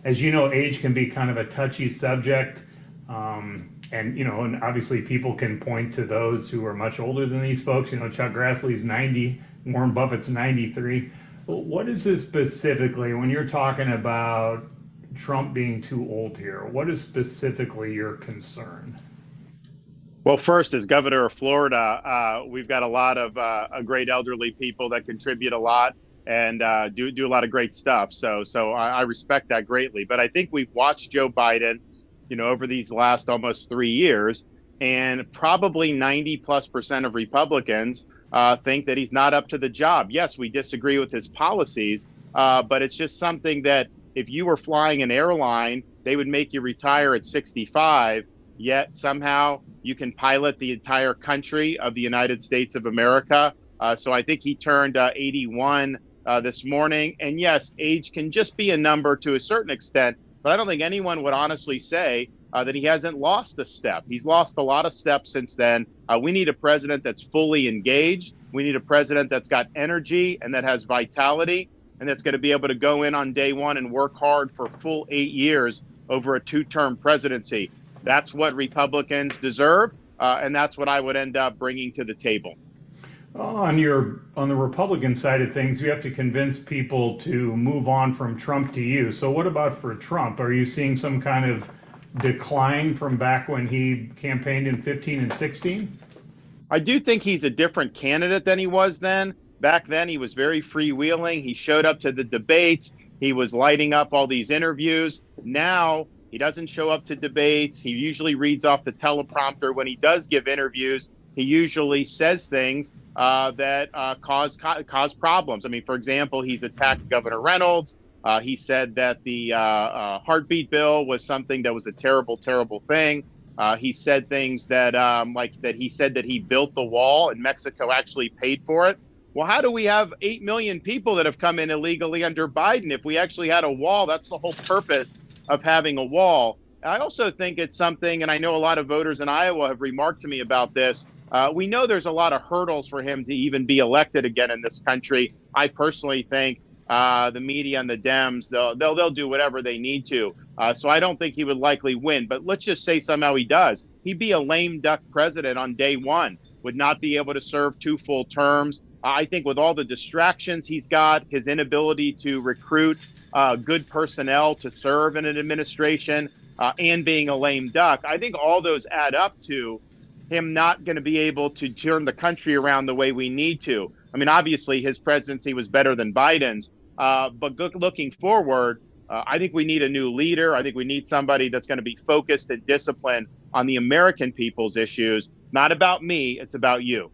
As you know, age can be kind of a touchy subject. And obviously people can point to those who are much older than these folks. Chuck Grassley's 90, Warren Buffett's 93. What is it specifically when you're talking about Trump being too old here? What is specifically your concern? Well, first, as governor of Florida, we've got a lot of great elderly people that contribute a lot and do a lot of great stuff. So I respect that greatly. But I think we've watched Joe Biden, over these last almost 3 years, and probably 90+% of Republicans think that he's not up to the job. Yes, we disagree with his policies, but it's just something that if you were flying an airline, they would make you retire at 65, yet somehow you can pilot the entire country of the United States of America. So I think he turned 81 this morning. And yes, age can just be a number to a certain extent, but I don't think anyone would honestly say that he hasn't lost a step. He's lost a lot of steps since then. We need a president that's fully engaged. We need a president that's got energy and that has vitality and that's going to be able to go in on day one and work hard for full 8 years over a two-term presidency. That's what Republicans deserve, and that's what I would end up bringing to the table. On the Republican side of things, you have to convince people to move on from Trump to you. So what about for Trump? Are you seeing some kind of decline from back when he campaigned in 15 and 16? I do think he's a different candidate than he was then. Back then, he was very freewheeling. He showed up to the debates. He was lighting up all these interviews. Now, he doesn't show up to debates. He usually reads off the teleprompter. When he does give interviews, he usually says things that cause problems. I mean, for example, he's attacked Governor Reynolds. He said that the heartbeat bill was something that was a terrible, terrible thing. He said things that like that he said that he built the wall and Mexico actually paid for it. Well, how do we have 8 million people that have come in illegally under Biden? If we actually had a wall, that's the whole purpose of having a wall. I also think it's something, and I know a lot of voters in Iowa have remarked to me about this. We know there's a lot of hurdles for him to even be elected again in this country. I personally think the media and the Dems, they'll do whatever they need to. So I don't think he would likely win. But let's just say somehow he does. He'd be a lame duck president on day one, would not be able to serve 2 full terms. I think with all the distractions he's got, his inability to recruit good personnel to serve in an administration, and being a lame duck, I think all those add up to him not going to be able to turn the country around the way we need to. I mean, obviously, his presidency was better than Biden's, but looking forward, I think we need a new leader. I think we need somebody that's going to be focused and disciplined on the American people's issues. It's not about me. It's about you.